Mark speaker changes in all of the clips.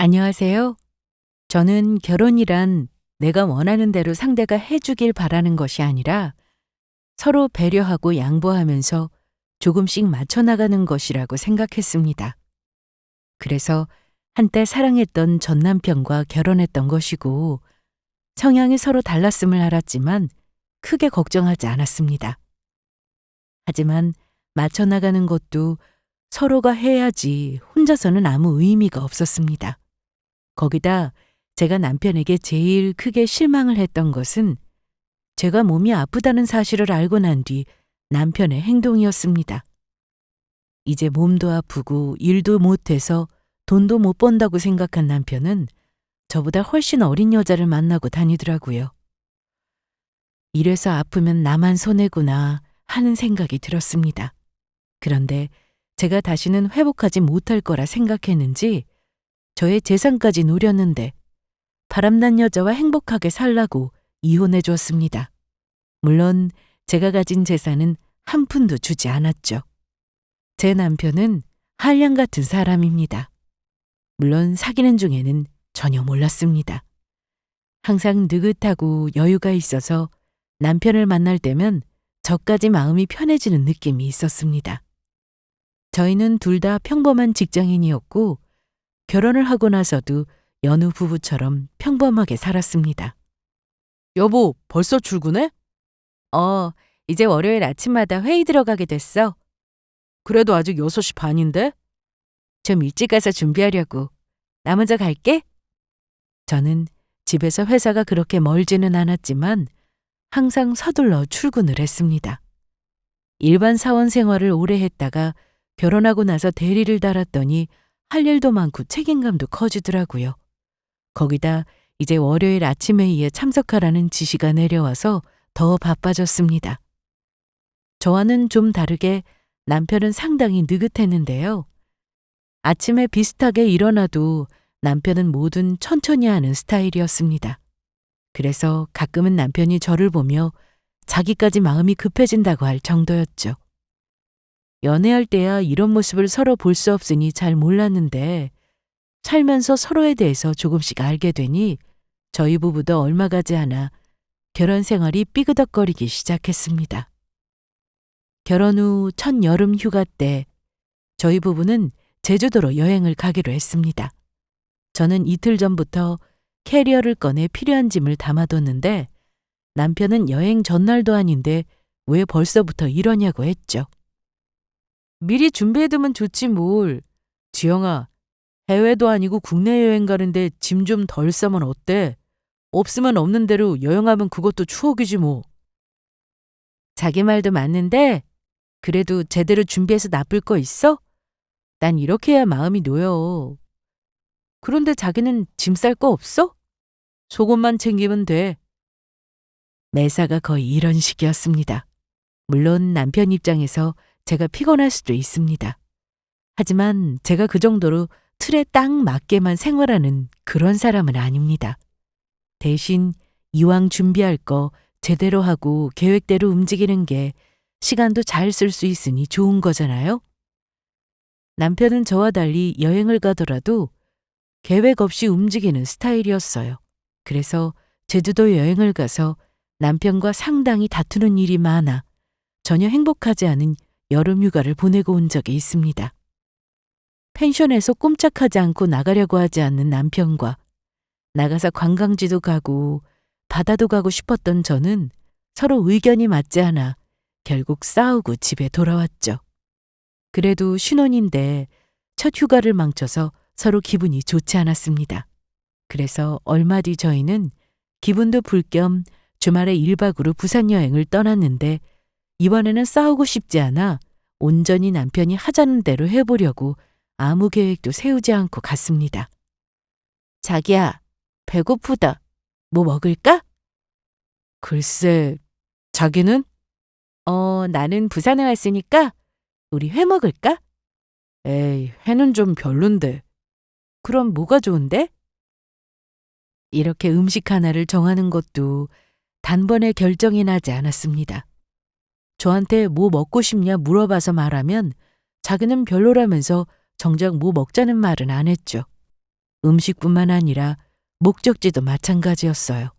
Speaker 1: 안녕하세요. 저는 결혼이란 내가 원하는 대로 상대가 해주길 바라는 것이 아니라 서로 배려하고 양보하면서 조금씩 맞춰나가는 것이라고 생각했습니다. 그래서 한때 사랑했던 전 남편과 결혼했던 것이고 성향이 서로 달랐음을 알았지만 크게 걱정하지 않았습니다. 하지만 맞춰나가는 것도 서로가 해야지 혼자서는 아무 의미가 없었습니다. 거기다 제가 남편에게 제일 크게 실망을 했던 것은 제가 몸이 아프다는 사실을 알고 난 뒤 남편의 행동이었습니다. 이제 몸도 아프고 일도 못해서 돈도 못 번다고 생각한 남편은 저보다 훨씬 어린 여자를 만나고 다니더라고요. 이래서 아프면 나만 손해구나 하는 생각이 들었습니다. 그런데 제가 다시는 회복하지 못할 거라 생각했는지 저의 재산까지 노렸는데 바람난 여자와 행복하게 살라고 이혼해 줬습니다. 물론 제가 가진 재산은 한 푼도 주지 않았죠. 제 남편은 한량 같은 사람입니다. 물론 사귀는 중에는 전혀 몰랐습니다. 항상 느긋하고 여유가 있어서 남편을 만날 때면 저까지 마음이 편해지는 느낌이 있었습니다. 저희는 둘 다 평범한 직장인이었고 결혼을 하고 나서도 여느 부부처럼 평범하게 살았습니다. 여보, 벌써 출근해? 이제 월요일 아침마다 회의 들어가게 됐어. 그래도 아직 6시 반인데? 좀 일찍 가서 준비하려고. 나 먼저 갈게. 저는 집에서 회사가 그렇게 멀지는 않았지만 항상 서둘러 출근을 했습니다. 일반 사원 생활을 오래 했다가 결혼하고 나서 대리를 달았더니 할 일도 많고 책임감도 커지더라고요. 거기다 이제 월요일 아침 회의에 참석하라는 지시가 내려와서 더 바빠졌습니다. 저와는 좀 다르게 남편은 상당히 느긋했는데요. 아침에 비슷하게 일어나도 남편은 뭐든 천천히 하는 스타일이었습니다. 그래서 가끔은 남편이 저를 보며 자기까지 마음이 급해진다고 할 정도였죠. 연애할 때야 이런 모습을 서로 볼 수 없으니 잘 몰랐는데 살면서 서로에 대해서 조금씩 알게 되니 저희 부부도 얼마 가지 않아 결혼 생활이 삐그덕거리기 시작했습니다. 결혼 후 첫 여름 휴가 때 저희 부부는 제주도로 여행을 가기로 했습니다. 저는 이틀 전부터 캐리어를 꺼내 필요한 짐을 담아뒀는데 남편은 여행 전날도 아닌데 왜 벌써부터 이러냐고 했죠. 미리 준비해두면 좋지 뭘. 지영아, 해외도 아니고 국내 여행 가는데 짐 좀 덜 싸면 어때? 없으면 없는 대로 여행하면 그것도 추억이지 뭐. 자기 말도 맞는데 그래도 제대로 준비해서 나쁠 거 있어? 난 이렇게 해야 마음이 놓여. 그런데 자기는 짐 쌀 거 없어? 속옷만 챙기면 돼. 매사가 거의 이런 식이었습니다. 물론 남편 입장에서 제가 피곤할 수도 있습니다. 하지만 제가 그 정도로 틀에 딱 맞게만 생활하는 그런 사람은 아닙니다. 대신 이왕 준비할 거 제대로 하고 계획대로 움직이는 게 시간도 잘 쓸 수 있으니 좋은 거잖아요. 남편은 저와 달리 여행을 가더라도 계획 없이 움직이는 스타일이었어요. 그래서 제주도 여행을 가서 남편과 상당히 다투는 일이 많아 전혀 행복하지 않은 여름 휴가를 보내고 온 적이 있습니다. 펜션에서 꼼짝하지 않고 나가려고 하지 않는 남편과 나가서 관광지도 가고 바다도 가고 싶었던 저는 서로 의견이 맞지 않아 결국 싸우고 집에 돌아왔죠. 그래도 신혼인데 첫 휴가를 망쳐서 서로 기분이 좋지 않았습니다. 그래서 얼마 뒤 저희는 기분도 풀 겸 주말에 1박으로 부산 여행을 떠났는데 이번에는 싸우고 싶지 않아 온전히 남편이 하자는 대로 해보려고 아무 계획도 세우지 않고 갔습니다. 자기야, 배고프다. 뭐 먹을까? 글쎄, 자기는? 나는 부산에 왔으니까 우리 회 먹을까? 에이, 회는 좀 별론데. 그럼 뭐가 좋은데? 이렇게 음식 하나를 정하는 것도 단번에 결정이 나지 않았습니다. 저한테 뭐 먹고 싶냐 물어봐서 말하면 자기는 별로라면서 정작 뭐 먹자는 말은 안 했죠. 음식뿐만 아니라 목적지도 마찬가지였어요.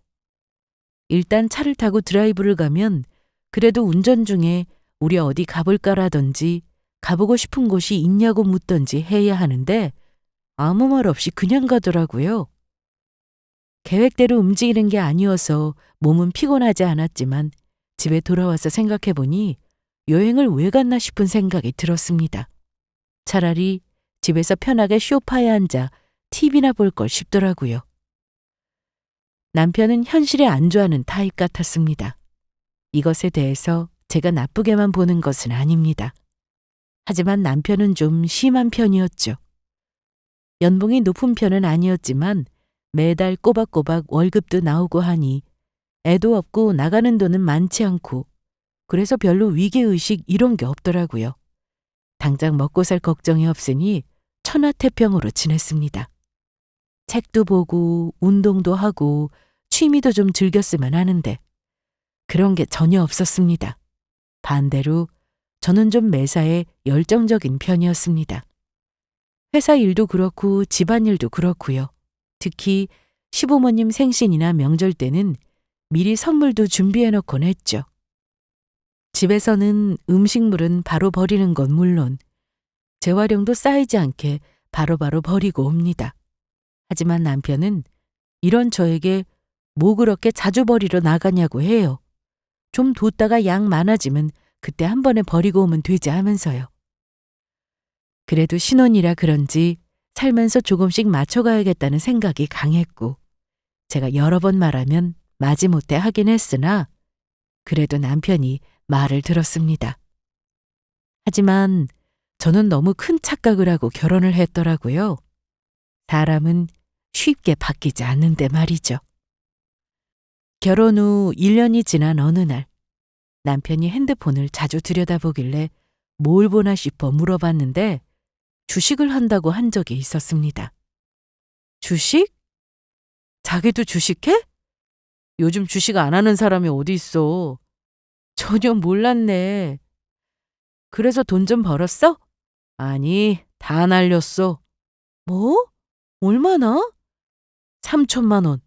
Speaker 1: 일단 차를 타고 드라이브를 가면 그래도 운전 중에 우리 어디 가볼까라든지 가보고 싶은 곳이 있냐고 묻던지 해야 하는데 아무 말 없이 그냥 가더라고요. 계획대로 움직이는 게 아니어서 몸은 피곤하지 않았지만 집에 돌아와서 생각해보니 여행을 왜 갔나 싶은 생각이 들었습니다. 차라리 집에서 편하게 소파에 앉아 TV나 볼 걸 싶더라고요. 남편은 현실에 안주하는 타입 같았습니다. 이것에 대해서 제가 나쁘게만 보는 것은 아닙니다. 하지만 남편은 좀 심한 편이었죠. 연봉이 높은 편은 아니었지만 매달 꼬박꼬박 월급도 나오고 하니 애도 없고 나가는 돈은 많지 않고 그래서 별로 위기의식 이런 게 없더라고요. 당장 먹고 살 걱정이 없으니 천하태평으로 지냈습니다. 책도 보고 운동도 하고 취미도 좀 즐겼으면 하는데 그런 게 전혀 없었습니다. 반대로 저는 좀 매사에 열정적인 편이었습니다. 회사 일도 그렇고 집안일도 그렇고요. 특히 시부모님 생신이나 명절 때는 미리 선물도 준비해놓곤 했죠. 집에서는 음식물은 바로 버리는 건 물론 재활용도 쌓이지 않게 바로바로 버리고 옵니다. 하지만 남편은 이런 저에게 뭐 그렇게 자주 버리러 나가냐고 해요. 좀 뒀다가 양 많아지면 그때 한 번에 버리고 오면 되지 하면서요. 그래도 신혼이라 그런지 살면서 조금씩 맞춰가야겠다는 생각이 강했고 제가 여러 번 말하면 마지못해 하긴 했으나 그래도 남편이 말을 들었습니다. 하지만 저는 너무 큰 착각을 하고 결혼을 했더라고요. 사람은 쉽게 바뀌지 않는데 말이죠. 결혼 후 1년이 지난 어느 날 남편이 핸드폰을 자주 들여다보길래 뭘 보나 싶어 물어봤는데 주식을 한다고 한 적이 있었습니다. 주식? 자기도 주식해? 요즘 주식 안 하는 사람이 어디 있어. 전혀 몰랐네. 그래서 돈 좀 벌었어? 아니, 다 날렸어. 뭐? 얼마나? 3천만 원.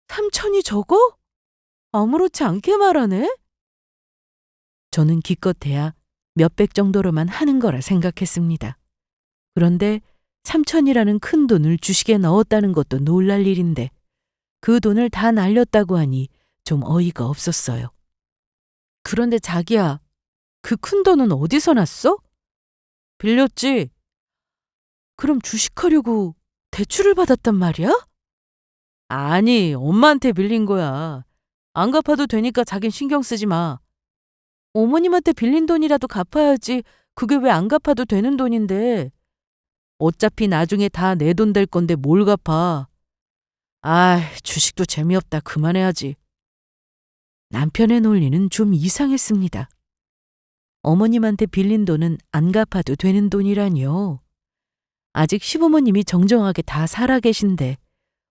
Speaker 1: 3천이 적어? 아무렇지 않게 말하네? 저는 기껏해야 몇백 정도로만 하는 거라 생각했습니다. 그런데 3천이라는 큰 돈을 주식에 넣었다는 것도 놀랄 일인데 그 돈을 다 날렸다고 하니 좀 어이가 없었어요. 그런데 자기야, 그 큰 돈은 어디서 났어? 빌렸지. 그럼 주식하려고 대출을 받았단 말이야? 아니, 엄마한테 빌린 거야. 안 갚아도 되니까 자긴 신경 쓰지 마. 어머님한테 빌린 돈이라도 갚아야지. 그게 왜 안 갚아도 되는 돈인데. 어차피 나중에 다 내 돈 될 건데 뭘 갚아. 아이, 주식도 재미없다. 그만해야지. 남편의 논리는 좀 이상했습니다. 어머님한테 빌린 돈은 안 갚아도 되는 돈이라니요. 아직 시부모님이 정정하게 다 살아계신데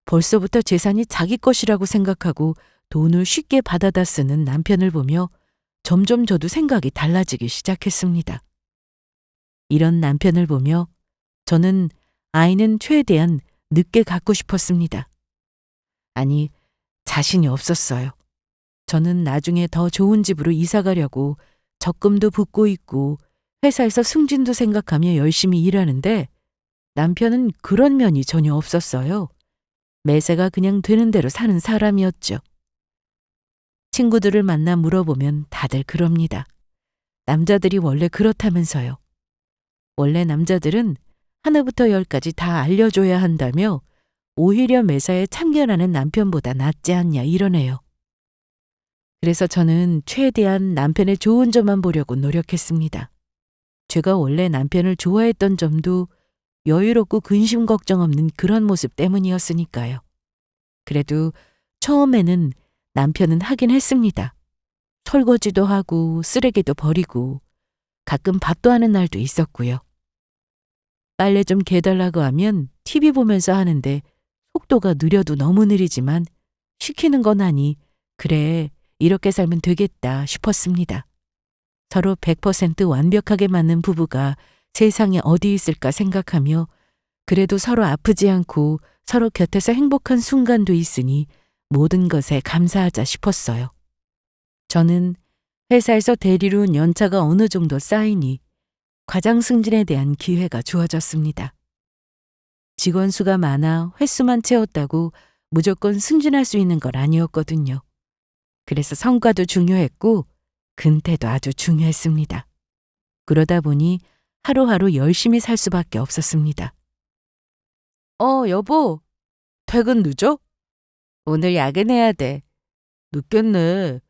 Speaker 1: 벌써부터 재산이 자기 것이라고 생각하고 돈을 쉽게 받아다 쓰는 남편을 보며 점점 저도 생각이 달라지기 시작했습니다. 이런 남편을 보며 저는 아이는 최대한 늦게 갖고 싶었습니다. 아니, 자신이 없었어요. 저는 나중에 더 좋은 집으로 이사 가려고 적금도 붓고 있고 회사에서 승진도 생각하며 열심히 일하는데 남편은 그런 면이 전혀 없었어요. 매사가 그냥 되는 대로 사는 사람이었죠. 친구들을 만나 물어보면 다들 그럽니다. 남자들이 원래 그렇다면서요. 원래 남자들은 하나부터 열까지 다 알려줘야 한다며 오히려 매사에 참견하는 남편보다 낫지 않냐 이러네요. 그래서 저는 최대한 남편의 좋은 점만 보려고 노력했습니다. 제가 원래 남편을 좋아했던 점도 여유롭고 근심 걱정 없는 그런 모습 때문이었으니까요. 그래도 처음에는 남편은 하긴 했습니다. 설거지도 하고 쓰레기도 버리고 가끔 밥도 하는 날도 있었고요. 빨래 좀 개달라고 하면 TV 보면서 하는데 속도가 느려도 너무 느리지만 시키는 건 하니 그래 이렇게 살면 되겠다 싶었습니다. 서로 100% 완벽하게 맞는 부부가 세상에 어디 있을까 생각하며 그래도 서로 아프지 않고 서로 곁에서 행복한 순간도 있으니 모든 것에 감사하자 싶었어요. 저는 회사에서 대리로 연차가 어느 정도 쌓이니 과장 승진에 대한 기회가 주어졌습니다. 직원 수가 많아 횟수만 채웠다고 무조건 승진할 수 있는 건 아니었거든요. 그래서 성과도 중요했고 근태도 아주 중요했습니다. 그러다 보니 하루하루 열심히 살 수밖에 없었습니다. 여보, 퇴근 늦어? 오늘 야근해야 돼. 늦겠네.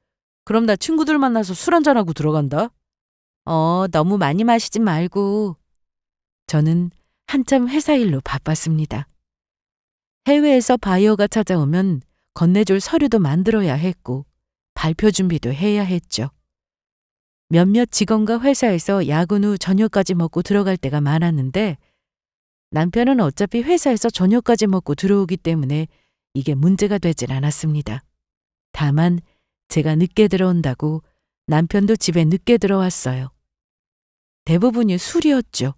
Speaker 1: 그럼 나 친구들 만나서 술 한잔하고 들어간다. 너무 많이 마시지 말고. 저는 한참 회사 일로 바빴습니다. 해외에서 바이어가 찾아오면 건네줄 서류도 만들어야 했고 발표 준비도 해야 했죠. 몇몇 직원과 회사에서 야근 후 저녁까지 먹고 들어갈 때가 많았는데 남편은 어차피 회사에서 저녁까지 먹고 들어오기 때문에 이게 문제가 되질 않았습니다. 다만 제가 늦게 들어온다고 남편도 집에 늦게 들어왔어요. 대부분이 술이었죠.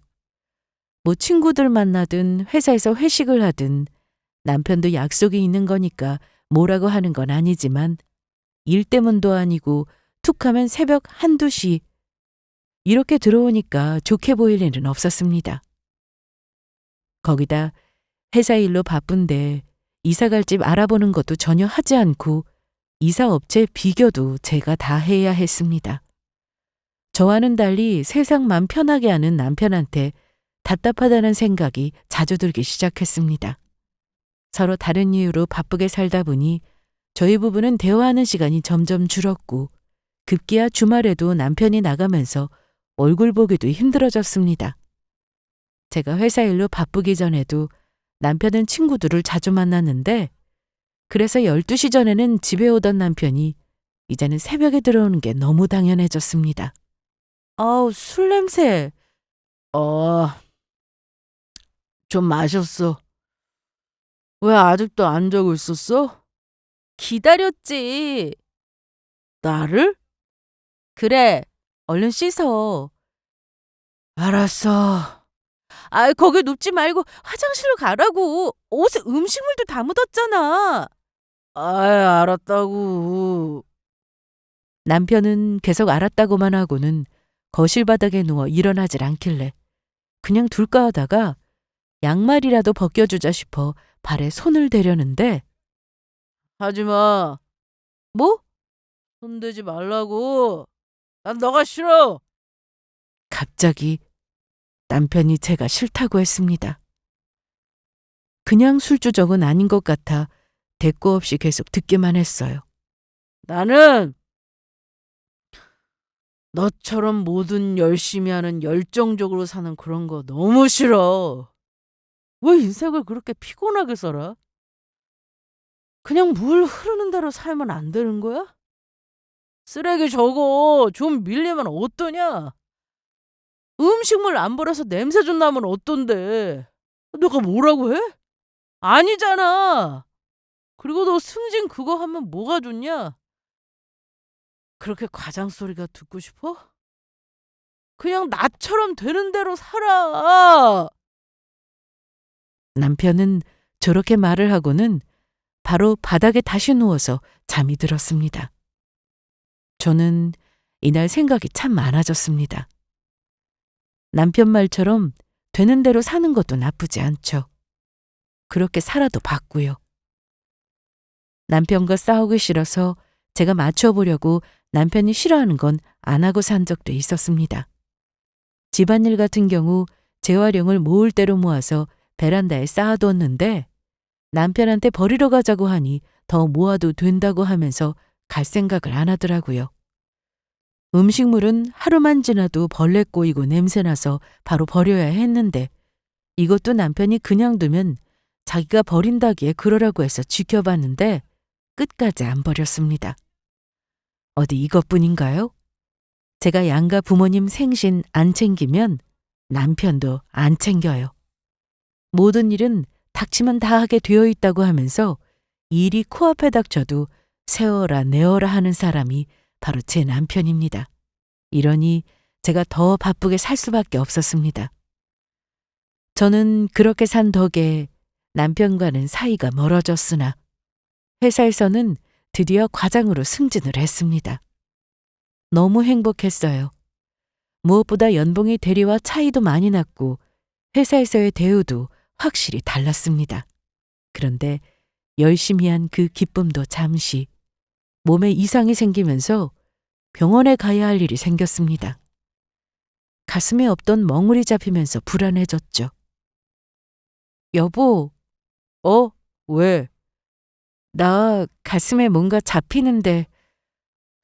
Speaker 1: 뭐 친구들 만나든 회사에서 회식을 하든 남편도 약속이 있는 거니까 뭐라고 하는 건 아니지만 일 때문도 아니고 툭하면 새벽 1, 2시 이렇게 들어오니까 좋게 보일 일은 없었습니다. 거기다 회사 일로 바쁜데 이사 갈 집 알아보는 것도 전혀 하지 않고 이사 업체 비교도 제가 다 해야 했습니다. 저와는 달리 세상 맘 편하게 하는 남편한테 답답하다는 생각이 자주 들기 시작했습니다. 서로 다른 이유로 바쁘게 살다 보니 저희 부부는 대화하는 시간이 점점 줄었고 급기야 주말에도 남편이 나가면서 얼굴 보기도 힘들어졌습니다. 제가 회사 일로 바쁘기 전에도 남편은 친구들을 자주 만났는데 그래서 12시 전에는 집에 오던 남편이 이제는 새벽에 들어오는 게 너무 당연해졌습니다. 술 냄새. 좀 마셨어. 왜 아직도 안 자고 있었어? 기다렸지. 나를? 그래, 얼른 씻어. 알았어. 거기 눕지 말고 화장실로 가라고. 옷에 음식물도 다 묻었잖아. 알았다고. 남편은 계속 알았다고만 하고는 거실 바닥에 누워 일어나질 않길래 그냥 둘까 하다가 양말이라도 벗겨주자 싶어 발에 손을 대려는데 하지마. 뭐? 손대지 말라고. 난 너가 싫어. 갑자기 남편이 제가 싫다고 했습니다. 그냥 술주정은 아닌 것 같아 대꾸 없이 계속 듣기만 했어요. 나는 너처럼 뭐든 열심히 하는 열정적으로 사는 그런 거 너무 싫어. 왜 인생을 그렇게 피곤하게 살아? 그냥 물 흐르는 대로 살면 안 되는 거야? 쓰레기 저거 좀 밀리면 어떠냐? 음식물 안 버려서 냄새 좀 나면 어떤데? 너가 뭐라고 해? 아니잖아. 그리고 너 승진 그거 하면 뭐가 좋냐? 그렇게 과장 소리가 듣고 싶어? 그냥 나처럼 되는 대로 살아. 남편은 저렇게 말을 하고는 바로 바닥에 다시 누워서 잠이 들었습니다. 저는 이날 생각이 참 많아졌습니다. 남편 말처럼 되는 대로 사는 것도 나쁘지 않죠. 그렇게 살아도 봤고요. 남편과 싸우기 싫어서 제가 맞춰보려고 남편이 싫어하는 건 안 하고 산 적도 있었습니다. 집안일 같은 경우 재활용을 모을 대로 모아서 베란다에 쌓아뒀는데 남편한테 버리러 가자고 하니 더 모아도 된다고 하면서 갈 생각을 안 하더라고요. 음식물은 하루만 지나도 벌레 꼬이고 냄새나서 바로 버려야 했는데 이것도 남편이 그냥 두면 자기가 버린다기에 그러라고 해서 지켜봤는데 끝까지 안 버렸습니다. 어디 이것뿐인가요? 제가 양가 부모님 생신 안 챙기면 남편도 안 챙겨요. 모든 일은 닥치면 다 하게 되어 있다고 하면서 일이 코앞에 닥쳐도 세워라 내어라 하는 사람이 바로 제 남편입니다. 이러니 제가 더 바쁘게 살 수밖에 없었습니다. 저는 그렇게 산 덕에 남편과는 사이가 멀어졌으나 회사에서는 드디어 과장으로 승진을 했습니다. 너무 행복했어요. 무엇보다 연봉이 대리와 차이도 많이 났고 회사에서의 대우도 확실히 달랐습니다. 그런데 열심히 한 그 기쁨도 잠시 몸에 이상이 생기면서 병원에 가야 할 일이 생겼습니다. 가슴에 없던 멍울이 잡히면서 불안해졌죠. 여보, 왜? 나 가슴에 뭔가 잡히는데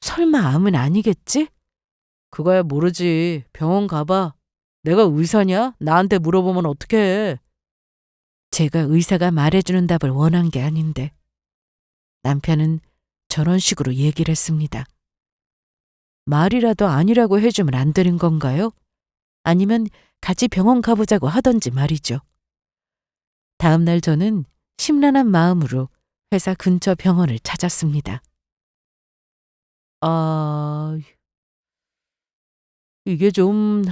Speaker 1: 설마 암은 아니겠지? 그거야 모르지. 병원 가봐. 내가 의사냐? 나한테 물어보면 어떡해. 제가 의사가 말해주는 답을 원한 게 아닌데 남편은 저런 식으로 얘기를 했습니다. 말이라도 아니라고 해주면 안 되는 건가요? 아니면 같이 병원 가보자고 하던지 말이죠. 다음 날 저는 심란한 마음으로 회사 근처 병원을 찾았습니다. 이게 좀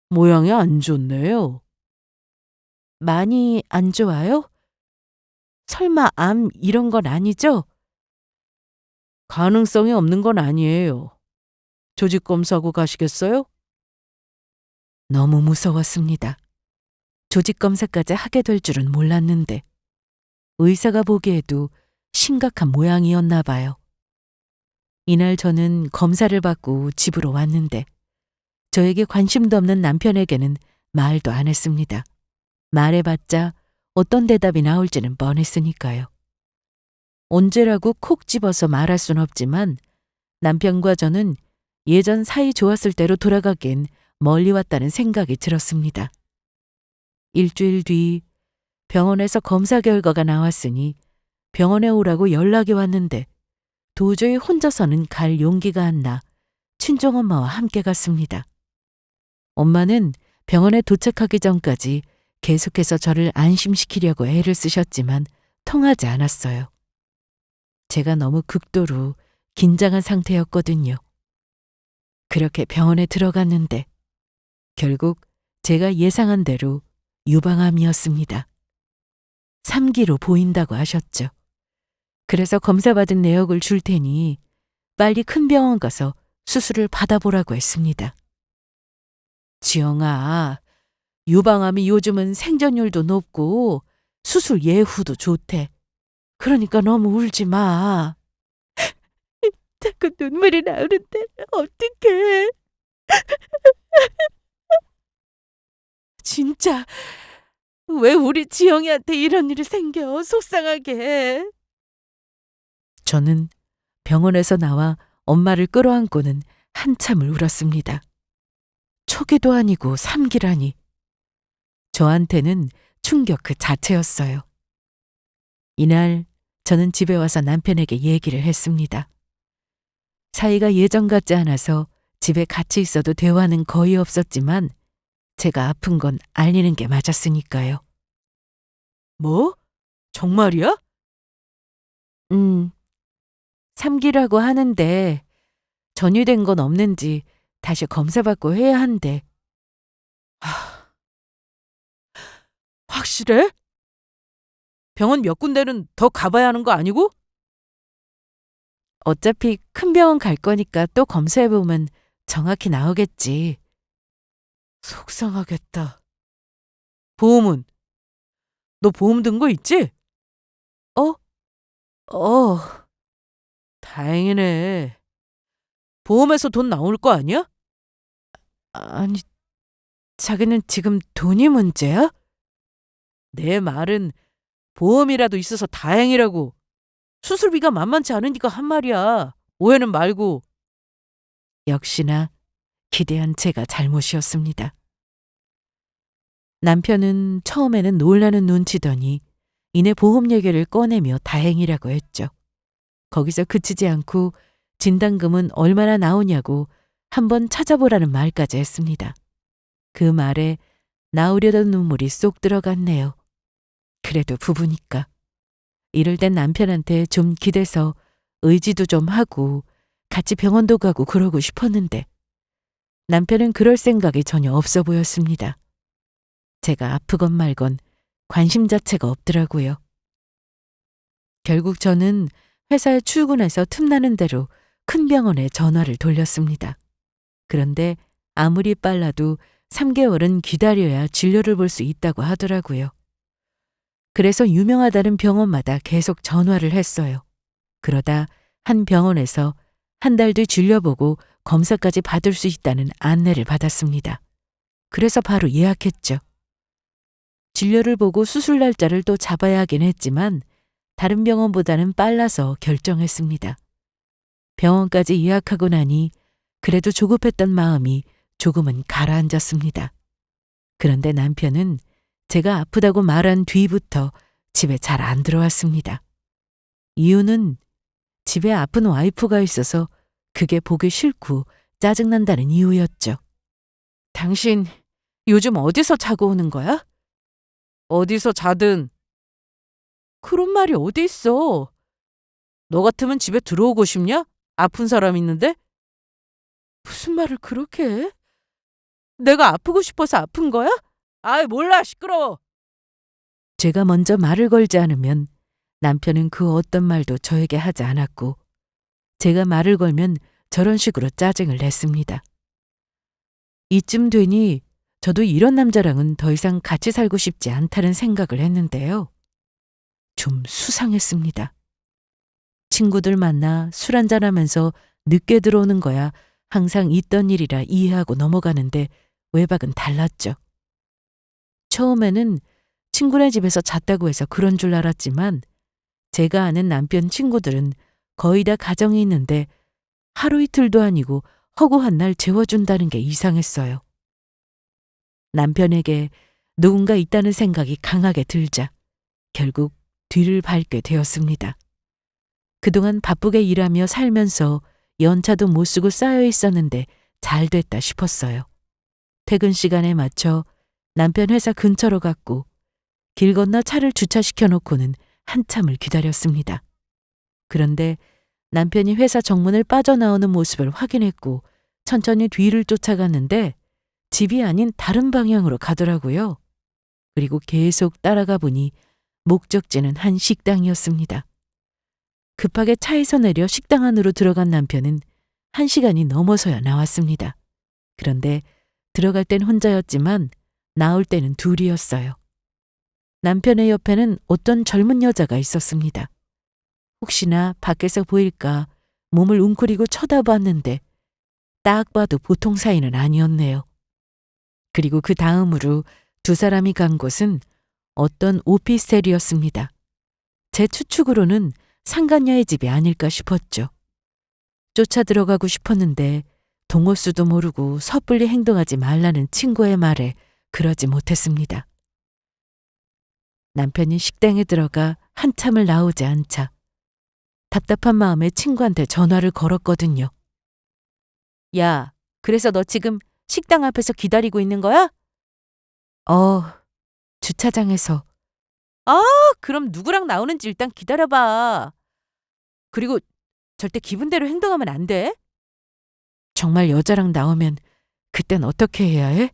Speaker 1: 모양이 안 좋네요. 많이 안 좋아요? 설마 암 이런 건 아니죠? 가능성이 없는 건 아니에요. 조직 검사하고 가시겠어요? 너무 무서웠습니다. 조직 검사까지 하게 될 줄은 몰랐는데 의사가 보기에도 심각한 모양이었나 봐요. 이날 저는 검사를 받고 집으로 왔는데 저에게 관심도 없는 남편에게는 말도 안 했습니다. 말해봤자 어떤 대답이 나올지는 뻔했으니까요. 언제라고 콕 집어서 말할 순 없지만 남편과 저는 예전 사이 좋았을 때로 돌아가기엔 멀리 왔다는 생각이 들었습니다. 일주일 뒤 병원에서 검사 결과가 나왔으니 병원에 오라고 연락이 왔는데 도저히 혼자서는 갈 용기가 안 나 친정엄마와 함께 갔습니다. 엄마는 병원에 도착하기 전까지 계속해서 저를 안심시키려고 애를 쓰셨지만 통하지 않았어요. 제가 너무 극도로 긴장한 상태였거든요. 그렇게 병원에 들어갔는데 결국 제가 예상한 대로 유방암이었습니다. 3기로 보인다고 하셨죠. 그래서 검사받은 내역을 줄 테니 빨리 큰 병원 가서 수술을 받아보라고 했습니다. 지영아, 유방암이 요즘은 생존율도 높고 수술 예후도 좋대. 그러니까 너무 울지 마. 자꾸 눈물이 나오는데 어떡해. 진짜 왜 우리 지영이한테 이런 일이 생겨 속상하게. 저는 병원에서 나와 엄마를 끌어안고는 한참을 울었습니다. 초기도 아니고 3기라니. 저한테는 충격 그 자체였어요. 이날 저는 집에 와서 남편에게 얘기를 했습니다. 사이가 예전 같지 않아서 집에 같이 있어도 대화는 거의 없었지만 제가 아픈 건 알리는 게 맞았으니까요. 뭐? 정말이야? 3기라고 하는데 전이된 건 없는지 다시 검사받고 해야 한대. 확실해? 병원 몇 군데는 더 가봐야 하는 거 아니고? 어차피 큰 병원 갈 거니까 또 검사해보면 정확히 나오겠지. 속상하겠다. 보험은? 너 보험 든 거 있지? 어? 다행이네. 보험에서 돈 나올 거 아니야? 아니, 자기는 지금 돈이 문제야? 내 말은 보험이라도 있어서 다행이라고. 수술비가 만만치 않으니까 한 말이야. 오해는 말고. 역시나 기대한 제가 잘못이었습니다. 남편은 처음에는 놀라는 눈치더니 이내 보험 얘기를 꺼내며 다행이라고 했죠. 거기서 그치지 않고 진단금은 얼마나 나오냐고 한번 찾아보라는 말까지 했습니다. 그 말에 나오려던 눈물이 쏙 들어갔네요. 그래도 부부니까. 이럴 땐 남편한테 좀 기대서 의지도 좀 하고 같이 병원도 가고 그러고 싶었는데 남편은 그럴 생각이 전혀 없어 보였습니다. 제가 아프건 말건 관심 자체가 없더라고요. 결국 저는 회사에 출근해서 틈나는 대로 큰 병원에 전화를 돌렸습니다. 그런데 아무리 빨라도 3개월은 기다려야 진료를 볼 수 있다고 하더라고요. 그래서 유명하다는 병원마다 계속 전화를 했어요. 그러다 한 병원에서 한 달 뒤 진료보고 검사까지 받을 수 있다는 안내를 받았습니다. 그래서 바로 예약했죠. 진료를 보고 수술 날짜를 또 잡아야 하긴 했지만 다른 병원보다는 빨라서 결정했습니다. 병원까지 예약하고 나니 그래도 조급했던 마음이 조금은 가라앉았습니다. 그런데 남편은 제가 아프다고 말한 뒤부터 집에 잘 안 들어왔습니다. 이유는 집에 아픈 와이프가 있어서 그게 보기 싫고 짜증난다는 이유였죠. 당신 요즘 어디서 자고 오는 거야? 어디서 자든. 그런 말이 어디 있어? 너 같으면 집에 들어오고 싶냐? 아픈 사람 있는데? 무슨 말을 그렇게 해? 내가 아프고 싶어서 아픈 거야? 아이 몰라 시끄러워. 제가 먼저 말을 걸지 않으면 남편은 그 어떤 말도 저에게 하지 않았고 제가 말을 걸면 저런 식으로 짜증을 냈습니다. 이쯤 되니 저도 이런 남자랑은 더 이상 같이 살고 싶지 않다는 생각을 했는데요. 좀 수상했습니다. 친구들 만나 술 한잔하면서 늦게 들어오는 거야 항상 있던 일이라 이해하고 넘어가는데 외박은 달랐죠. 처음에는 친구네 집에서 잤다고 해서 그런 줄 알았지만 제가 아는 남편 친구들은 거의 다 가정이 있는데 하루 이틀도 아니고 허구한 날 재워준다는 게 이상했어요. 남편에게 누군가 있다는 생각이 강하게 들자 결국 뒤를 밟게 되었습니다. 그동안 바쁘게 일하며 살면서 연차도 못 쓰고 쌓여 있었는데 잘 됐다 싶었어요. 퇴근 시간에 맞춰 남편 회사 근처로 갔고 길 건너 차를 주차시켜 놓고는 한참을 기다렸습니다. 그런데 남편이 회사 정문을 빠져나오는 모습을 확인했고 천천히 뒤를 쫓아갔는데 집이 아닌 다른 방향으로 가더라고요. 그리고 계속 따라가 보니 목적지는 한 식당이었습니다. 급하게 차에서 내려 식당 안으로 들어간 남편은 1시간이 넘어서야 나왔습니다. 그런데 들어갈 땐 혼자였지만 나올 때는 둘이었어요. 남편의 옆에는 어떤 젊은 여자가 있었습니다. 혹시나 밖에서 보일까 몸을 웅크리고 쳐다봤는데 딱 봐도 보통 사이는 아니었네요. 그리고 그 다음으로 두 사람이 간 곳은 어떤 오피스텔이었습니다. 제 추측으로는 상간녀의 집이 아닐까 싶었죠. 쫓아 들어가고 싶었는데 동호수도 모르고 섣불리 행동하지 말라는 친구의 말에 그러지 못했습니다. 남편이 식당에 들어가 한참을 나오지 않자 답답한 마음에 친구한테 전화를 걸었거든요. 야, 그래서 너 지금 식당 앞에서 기다리고 있는 거야? 주차장에서. 아, 그럼 누구랑 나오는지 일단 기다려봐. 그리고 절대 기분대로 행동하면 안 돼. 정말 여자랑 나오면 그땐 어떻게 해야 해?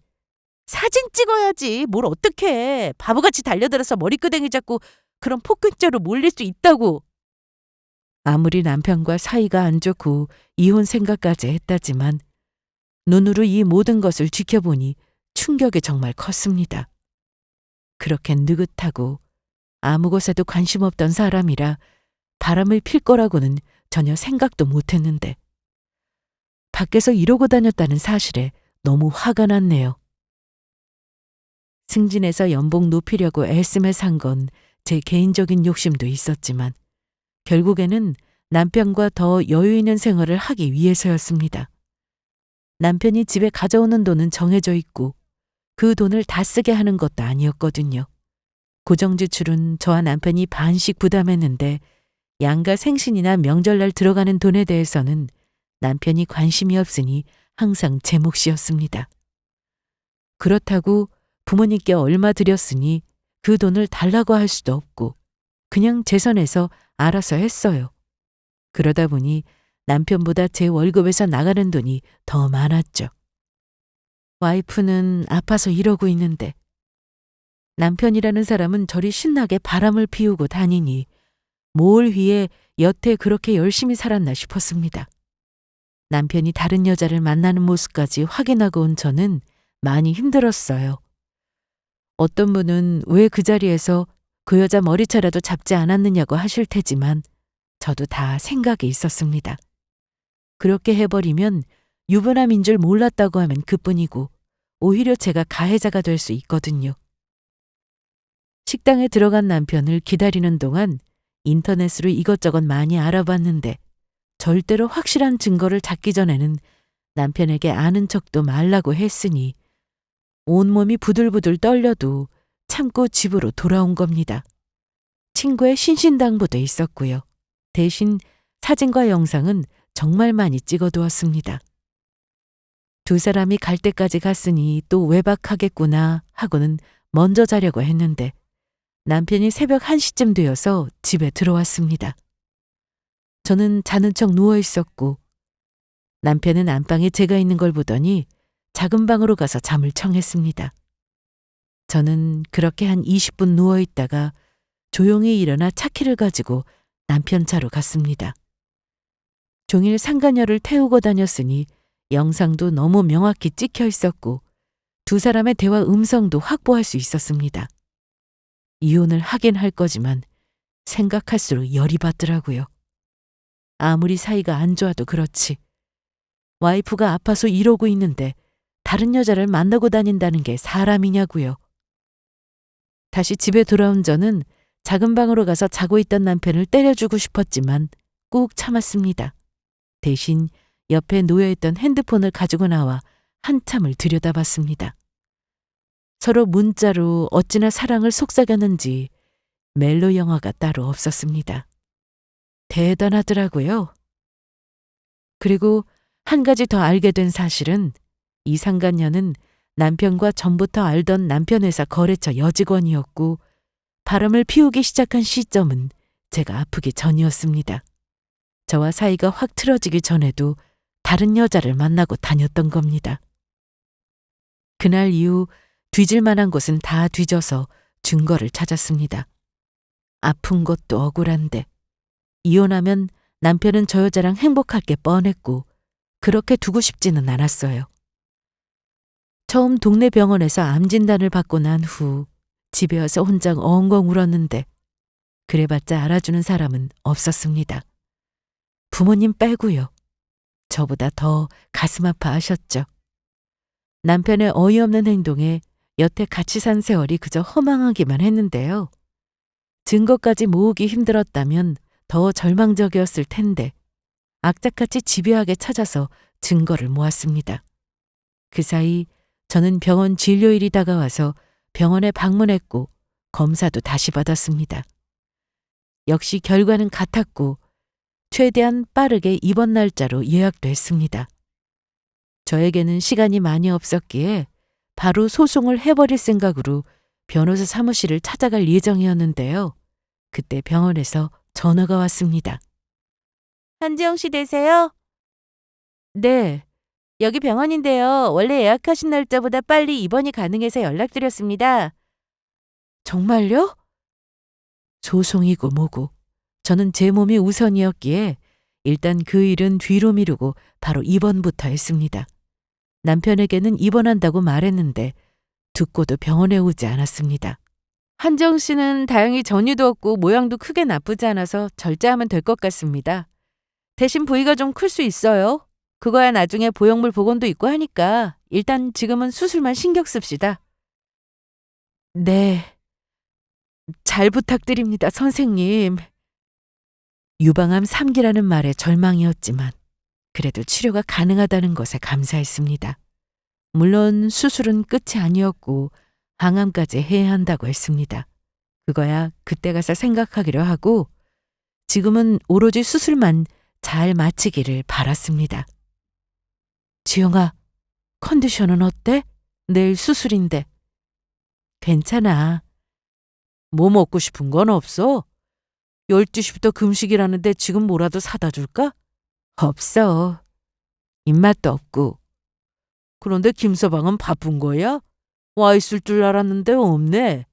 Speaker 1: 사진 찍어야지. 뭘 어떻게 해. 바보같이 달려들어서 머리끄댕이 잡고 그런 폭행죄로 몰릴 수 있다고. 아무리 남편과 사이가 안 좋고 이혼 생각까지 했다지만 눈으로 이 모든 것을 지켜보니 충격이 정말 컸습니다. 그렇게 느긋하고 아무 곳에도 관심 없던 사람이라 바람을 필 거라고는 전혀 생각도 못했는데 밖에서 이러고 다녔다는 사실에 너무 화가 났네요. 승진해서 연봉 높이려고 애쓰며 산 건 제 개인적인 욕심도 있었지만 결국에는 남편과 더 여유 있는 생활을 하기 위해서였습니다. 남편이 집에 가져오는 돈은 정해져 있고 그 돈을 다 쓰게 하는 것도 아니었거든요. 고정지출은 저와 남편이 반씩 부담했는데 양가 생신이나 명절날 들어가는 돈에 대해서는 남편이 관심이 없으니 항상 제 몫이었습니다. 그렇다고 부모님께 얼마 드렸으니 그 돈을 달라고 할 수도 없고 그냥 제 선에서 알아서 했어요. 그러다 보니 남편보다 제 월급에서 나가는 돈이 더 많았죠. 와이프는 아파서 이러고 있는데 남편이라는 사람은 저리 신나게 바람을 피우고 다니니 뭘 위해 여태 그렇게 열심히 살았나 싶었습니다. 남편이 다른 여자를 만나는 모습까지 확인하고 온 저는 많이 힘들었어요. 어떤 분은 왜 그 자리에서 그 여자 머리채라도 잡지 않았느냐고 하실 테지만 저도 다 생각이 있었습니다. 그렇게 해버리면 유부남인 줄 몰랐다고 하면 그뿐이고 오히려 제가 가해자가 될 수 있거든요. 식당에 들어간 남편을 기다리는 동안 인터넷으로 이것저것 많이 알아봤는데 절대로 확실한 증거를 찾기 전에는 남편에게 아는 척도 말라고 했으니 온몸이 부들부들 떨려도 참고 집으로 돌아온 겁니다. 친구의 신신당부도 있었고요. 대신 사진과 영상은 정말 많이 찍어두었습니다. 두 사람이 갈 때까지 갔으니 또 외박하겠구나 하고는 먼저 자려고 했는데 남편이 새벽 1시쯤 되어서 집에 들어왔습니다. 저는 자는 척 누워 있었고 남편은 안방에 제가 있는 걸 보더니 작은 방으로 가서 잠을 청했습니다. 저는 그렇게 한 20분 누워 있다가 조용히 일어나 차키를 가지고 남편 차로 갔습니다. 종일 상간녀를 태우고 다녔으니 영상도 너무 명확히 찍혀 있었고 두 사람의 대화 음성도 확보할 수 있었습니다. 이혼을 하긴 할 거지만 생각할수록 열이 받더라고요. 아무리 사이가 안 좋아도 그렇지. 와이프가 아파서 이러고 있는데 다른 여자를 만나고 다닌다는 게 사람이냐고요. 다시 집에 돌아온 저는 작은 방으로 가서 자고 있던 남편을 때려주고 싶었지만 꾹 참았습니다. 대신 옆에 놓여있던 핸드폰을 가지고 나와 한참을 들여다봤습니다. 서로 문자로 어찌나 사랑을 속삭였는지 멜로 영화가 따로 없었습니다. 대단하더라고요. 그리고 한 가지 더 알게 된 사실은 이 상간녀는 남편과 전부터 알던 남편 회사 거래처 여직원이었고 바람을 피우기 시작한 시점은 제가 아프기 전이었습니다. 저와 사이가 확 틀어지기 전에도 다른 여자를 만나고 다녔던 겁니다. 그날 이후 뒤질 만한 곳은 다 뒤져서 증거를 찾았습니다. 아픈 것도 억울한데 이혼하면 남편은 저 여자랑 행복할 게 뻔했고 그렇게 두고 싶지는 않았어요. 처음 동네 병원에서 암 진단을 받고 난 후 집에 와서 혼자 엉엉 울었는데 그래봤자 알아주는 사람은 없었습니다. 부모님 빼고요. 저보다 더 가슴 아파하셨죠. 남편의 어이없는 행동에 여태 같이 산 세월이 그저 허망하기만 했는데요. 증거까지 모으기 힘들었다면 더 절망적이었을 텐데 악착같이 집요하게 찾아서 증거를 모았습니다. 그 사이 저는 병원 진료일이 다가와서 병원에 방문했고 검사도 다시 받았습니다. 역시 결과는 같았고 최대한 빠르게 입원 날짜로 예약도 했습니다. 저에게는 시간이 많이 없었기에 바로 소송을 해버릴 생각으로 변호사 사무실을 찾아갈 예정이었는데요. 그때 병원에서 전화가 왔습니다. 한지영 씨 되세요? 네, 여기 병원인데요. 원래 예약하신 날짜보다 빨리 입원이 가능해서 연락드렸습니다. 정말요? 소송이고 뭐고. 저는 제 몸이 우선이었기에 일단 그 일은 뒤로 미루고 바로 입원부터 했습니다. 남편에게는 입원한다고 말했는데 듣고도 병원에 오지 않았습니다. 한정 씨는 다행히 전이도 없고 모양도 크게 나쁘지 않아서 절제하면 될 것 같습니다. 대신 부위가 좀 클 수 있어요. 그거야 나중에 보형물 복원도 있고 하니까 일단 지금은 수술만 신경 씁시다. 네, 잘 부탁드립니다, 선생님. 유방암 3기라는 말에 절망이었지만 그래도 치료가 가능하다는 것에 감사했습니다. 물론 수술은 끝이 아니었고 항암까지 해야 한다고 했습니다. 그거야 그때 가서 생각하기로 하고 지금은 오로지 수술만 잘 마치기를 바랐습니다. 지영아, 컨디션은 어때? 내일 수술인데. 괜찮아. 뭐 먹고 싶은 건 없어? 12시부터 금식이라는데 지금 뭐라도 사다 줄까? 없어. 입맛도 없고. 그런데 김서방은 바쁜 거야? 와 있을 줄 알았는데 없네.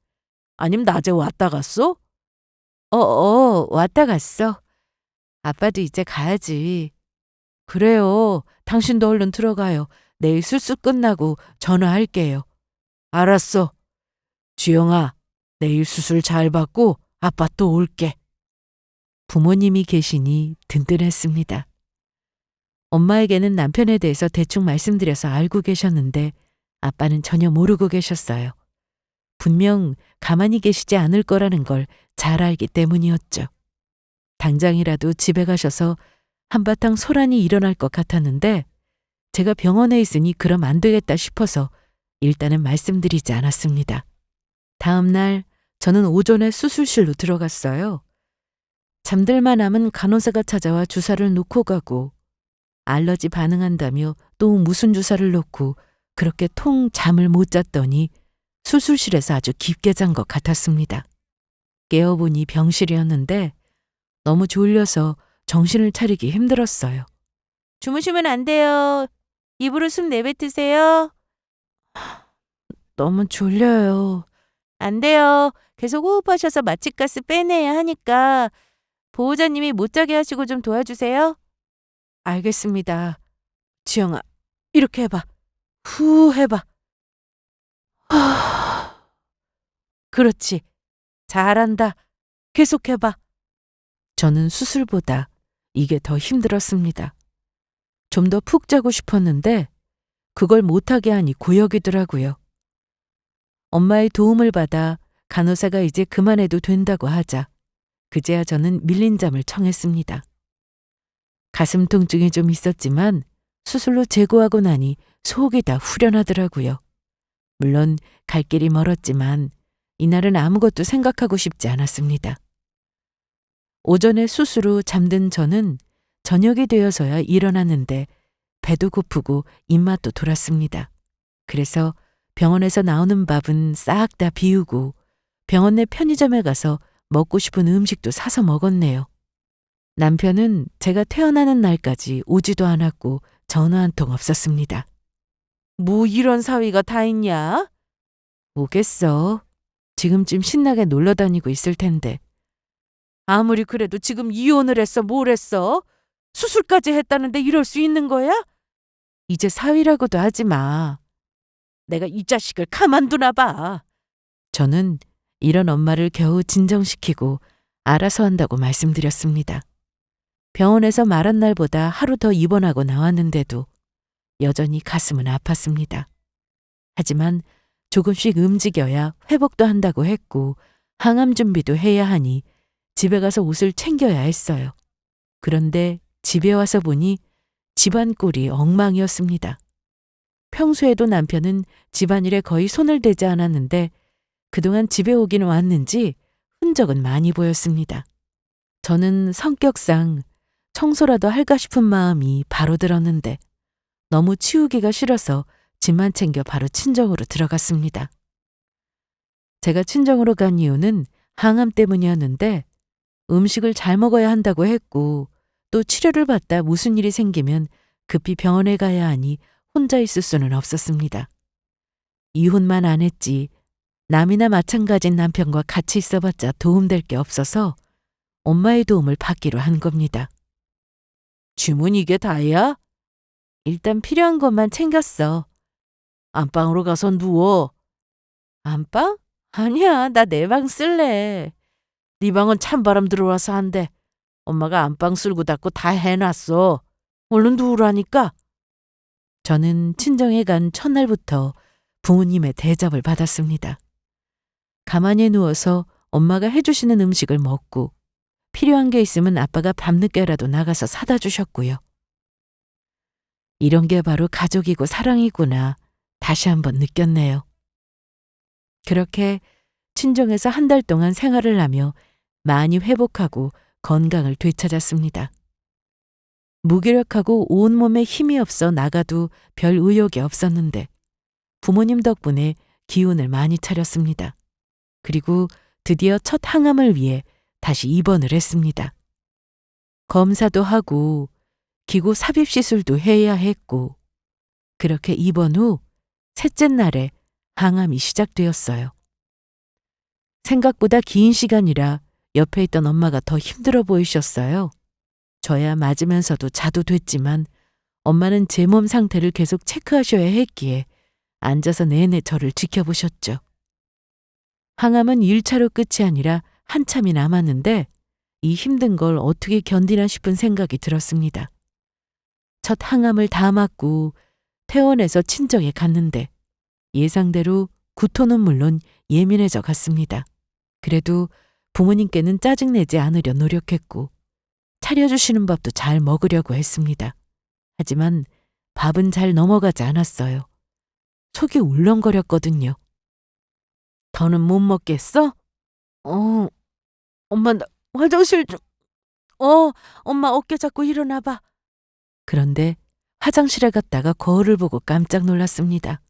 Speaker 2: 아님 낮에 왔다 갔어?
Speaker 1: 왔다 갔어. 아빠도 이제 가야지. 그래요. 당신도 얼른 들어가요. 내일 술수 끝나고 전화할게요.
Speaker 2: 알았어. 주영아, 내일 수술 잘 받고 아빠 또 올게.
Speaker 1: 부모님이 계시니 든든했습니다. 엄마에게는 남편에 대해서 대충 말씀드려서 알고 계셨는데 아빠는 전혀 모르고 계셨어요. 분명 가만히 계시지 않을 거라는 걸 잘 알기 때문이었죠. 당장이라도 집에 가셔서 한바탕 소란이 일어날 것 같았는데 제가 병원에 있으니 그럼 안 되겠다 싶어서 일단은 말씀드리지 않았습니다. 다음 날 저는 오전에 수술실로 들어갔어요. 잠들만 하면 간호사가 찾아와 주사를 놓고 가고 알러지 반응한다며 또 무슨 주사를 놓고 그렇게 통 잠을 못 잤더니 수술실에서 아주 깊게 잔 것 같았습니다. 깨어보니 병실이었는데 너무 졸려서 정신을 차리기 힘들었어요. 주무시면 안 돼요. 입으로 숨 내뱉으세요. 너무 졸려요. 안 돼요. 계속 호흡하셔서 마취가스 빼내야 하니까 보호자님이 못 자게 하시고 좀 도와주세요. 알겠습니다. 지영아, 이렇게 해봐. 후 해봐. 그렇지. 잘한다. 계속해봐. 저는 수술보다 이게 더 힘들었습니다. 좀 더 푹 자고 싶었는데 그걸 못하게 하니 고역이더라고요. 엄마의 도움을 받아 간호사가 이제 그만해도 된다고 하자 그제야 저는 밀린 잠을 청했습니다. 가슴 통증이 좀 있었지만 수술로 제거하고 나니 속이 다 후련하더라고요. 물론 갈 길이 멀었지만 이날은 아무것도 생각하고 싶지 않았습니다. 오전에 수술 후 잠든 저는 저녁이 되어서야 일어났는데 배도 고프고 입맛도 돌았습니다. 그래서 병원에서 나오는 밥은 싹 다 비우고 병원 내 편의점에 가서 먹고 싶은 음식도 사서 먹었네요. 남편은 제가 태어나는 날까지 오지도 않았고 전화 한 통 없었습니다. 뭐 이런 사위가 다 있냐? 오겠어. 지금쯤 신나게 놀러 다니고 있을 텐데. 아무리 그래도 지금 이혼을 했어 뭘 했어? 수술까지 했다는데 이럴 수 있는 거야? 이제 사위라고도 하지 마. 내가 이 자식을 가만두나 봐. 저는 이런 엄마를 겨우 진정시키고 알아서 한다고 말씀드렸습니다. 병원에서 말한 날보다 하루 더 입원하고 나왔는데도 여전히 가슴은 아팠습니다. 하지만 조금씩 움직여야 회복도 한다고 했고 항암 준비도 해야 하니 집에 가서 옷을 챙겨야 했어요. 그런데 집에 와서 보니 집안 꼴이 엉망이었습니다. 평소에도 남편은 집안일에 거의 손을 대지 않았는데 그동안 집에 오긴 왔는지 흔적은 많이 보였습니다. 저는 성격상 청소라도 할까 싶은 마음이 바로 들었는데 너무 치우기가 싫어서 짐만 챙겨 바로 친정으로 들어갔습니다. 제가 친정으로 간 이유는 항암 때문이었는데 음식을 잘 먹어야 한다고 했고 또 치료를 받다 무슨 일이 생기면 급히 병원에 가야 하니 혼자 있을 수는 없었습니다. 이혼만 안 했지 남이나 마찬가지인 남편과 같이 있어봤자 도움될 게 없어서 엄마의 도움을 받기로 한 겁니다. 주문 이게 다야? 일단 필요한 것만 챙겼어. 안방으로 가서 누워. 안방? 아니야, 나 내 방 쓸래. 네 방은 찬바람 들어와서 안 돼. 엄마가 안방 쓸고 닫고 다 해놨어. 얼른 누우라니까. 저는 친정에 간 첫날부터 부모님의 대접을 받았습니다. 가만히 누워서 엄마가 해주시는 음식을 먹고 필요한 게 있으면 아빠가 밤늦게라도 나가서 사다 주셨고요. 이런 게 바로 가족이고 사랑이구나 다시 한번 느꼈네요. 그렇게 친정에서 한 달 동안 생활을 하며 많이 회복하고 건강을 되찾았습니다. 무기력하고 온몸에 힘이 없어 나가도 별 의욕이 없었는데 부모님 덕분에 기운을 많이 차렸습니다. 그리고 드디어 첫 항암을 위해 다시 입원을 했습니다. 검사도 하고 기고 삽입 시술도 해야 했고 그렇게 입원 후 셋째 날에 항암이 시작되었어요. 생각보다 긴 시간이라 옆에 있던 엄마가 더 힘들어 보이셨어요. 저야 맞으면서도 자도 됐지만 엄마는 제 몸 상태를 계속 체크하셔야 했기에 앉아서 내내 저를 지켜보셨죠. 항암은 1차로 끝이 아니라 한참이 남았는데 이 힘든 걸 어떻게 견디나 싶은 생각이 들었습니다. 첫 항암을 다 맞고 퇴원해서 친정에 갔는데 예상대로 구토는 물론 예민해져 갔습니다. 그래도 부모님께는 짜증내지 않으려 노력했고 차려주시는 밥도 잘 먹으려고 했습니다. 하지만 밥은 잘 넘어가지 않았어요. 속이 울렁거렸거든요. 더는 못 먹겠어? 엄마 나 화장실 좀. 엄마 어깨 잡고 일어나봐. 그런데 화장실에 갔다가 거울을 보고 깜짝 놀랐습니다.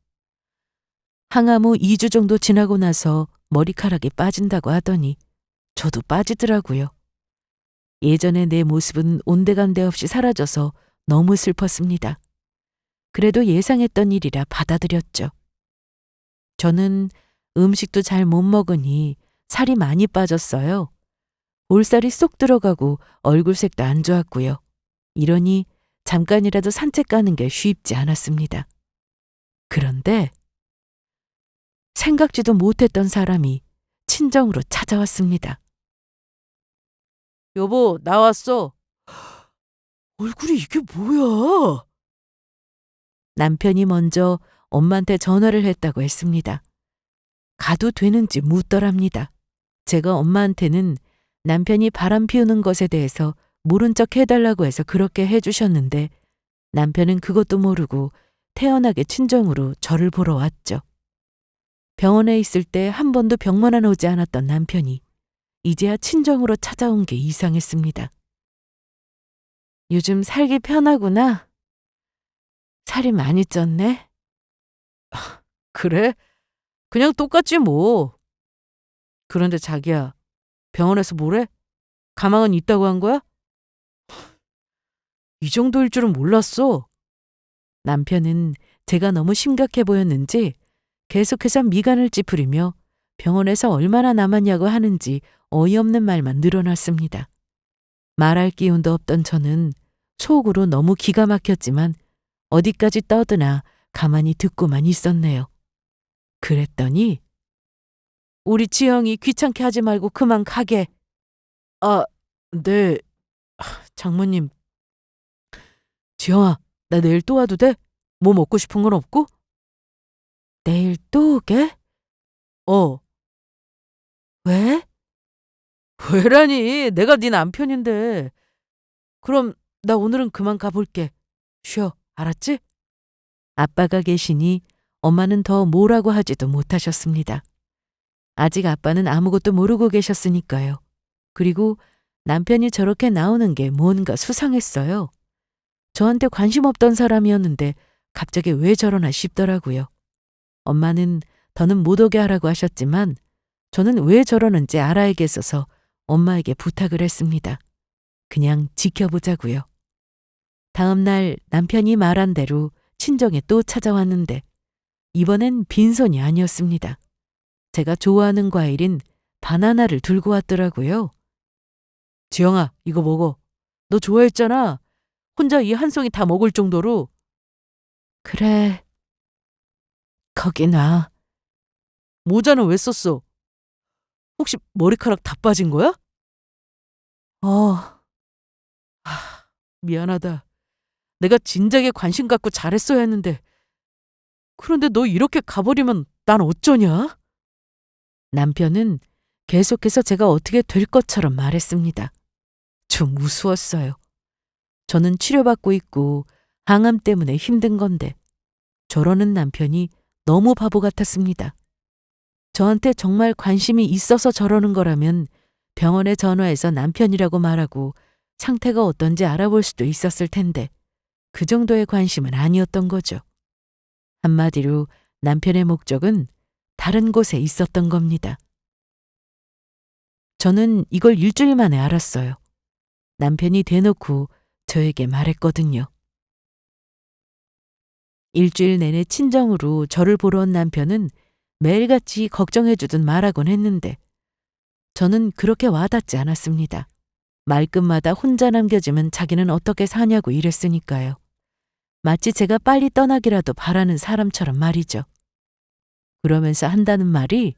Speaker 1: 항암 후 2주 정도 지나고 나서 머리카락이 빠진다고 하더니 저도 빠지더라고요. 예전의 내 모습은 온데간데 없이 사라져서 너무 슬펐습니다. 그래도 예상했던 일이라 받아들였죠. 저는 음식도 잘 못 먹으니 살이 많이 빠졌어요. 볼살이 쏙 들어가고 얼굴색도 안 좋았고요. 이러니 잠깐이라도 산책 가는 게 쉽지 않았습니다. 그런데 생각지도 못했던 사람이 친정으로 찾아왔습니다.
Speaker 2: 여보, 나왔어. 얼굴이 이게 뭐야?
Speaker 1: 남편이 먼저 엄마한테 전화를 했다고 했습니다. 가도 되는지 묻더랍니다. 제가 엄마한테는 남편이 바람 피우는 것에 대해서 모른 척 해달라고 해서 그렇게 해주셨는데 남편은 그것도 모르고 태연하게 친정으로 저를 보러 왔죠. 병원에 있을 때 한 번도 병문안 오지 않았던 남편이 이제야 친정으로 찾아온 게 이상했습니다. 요즘 살기 편하구나. 살이 많이 쪘네.
Speaker 2: 그래? 그냥 똑같지 뭐. 그런데 자기야, 병원에서 뭐래? 가망은 있다고 한 거야? 이 정도일 줄은 몰랐어.
Speaker 1: 남편은 제가 너무 심각해 보였는지 계속해서 미간을 찌푸리며 병원에서 얼마나 남았냐고 하는지 어이없는 말만 늘어났습니다. 말할 기운도 없던 저는 속으로 너무 기가 막혔지만 어디까지 떠드나 가만히 듣고만 있었네요. 그랬더니
Speaker 2: 우리 지영이 귀찮게 하지 말고 그만 가게. 네. 장모님. 지영아, 나 내일 또 와도 돼? 뭐 먹고 싶은 건 없고?
Speaker 1: 내일 또 오게? 왜?
Speaker 2: 왜라니? 내가 네 남편인데. 그럼 나 오늘은 그만 가볼게. 쉬어. 알았지?
Speaker 1: 아빠가 계시니 엄마는 더 뭐라고 하지도 못하셨습니다. 아직 아빠는 아무것도 모르고 계셨으니까요. 그리고 남편이 저렇게 나오는 게 뭔가 수상했어요. 저한테 관심 없던 사람이었는데 갑자기 왜 저러나 싶더라고요. 엄마는 더는 못 오게 하라고 하셨지만 저는 왜 저러는지 알아야겠어서 엄마에게 부탁을 했습니다. 그냥 지켜보자고요. 다음 날 남편이 말한 대로 친정에 또 찾아왔는데 이번엔 빈손이 아니었습니다. 제가 좋아하는 과일인 바나나를 들고 왔더라고요.
Speaker 2: 지영아, 이거 먹어. 너 좋아했잖아. 혼자 이 한 송이 다 먹을 정도로.
Speaker 1: 그래. 거기 놔.
Speaker 2: 모자는 왜 썼어? 혹시 머리카락 다 빠진 거야?
Speaker 1: 어,
Speaker 2: 미안하다. 내가 진작에 관심 갖고 잘했어야 했는데. 그런데 너 이렇게 가버리면 난 어쩌냐?
Speaker 1: 남편은 계속해서 제가 어떻게 될 것처럼 말했습니다. 좀 우스웠어요. 저는 치료받고 있고 항암 때문에 힘든 건데 저러는 남편이 너무 바보 같았습니다. 저한테 정말 관심이 있어서 저러는 거라면 병원에 전화해서 남편이라고 말하고 상태가 어떤지 알아볼 수도 있었을 텐데 그 정도의 관심은 아니었던 거죠. 한마디로 남편의 목적은 다른 곳에 있었던 겁니다. 저는 이걸 일주일 만에 알았어요. 남편이 대놓고 저에게 말했거든요. 일주일 내내 친정으로 저를 보러 온 남편은 매일같이 걱정해주듯 말하곤 했는데 저는 그렇게 와닿지 않았습니다. 말끝마다 혼자 남겨지면 자기는 어떻게 사냐고 이랬으니까요. 마치 제가 빨리 떠나기라도 바라는 사람처럼 말이죠. 그러면서 한다는 말이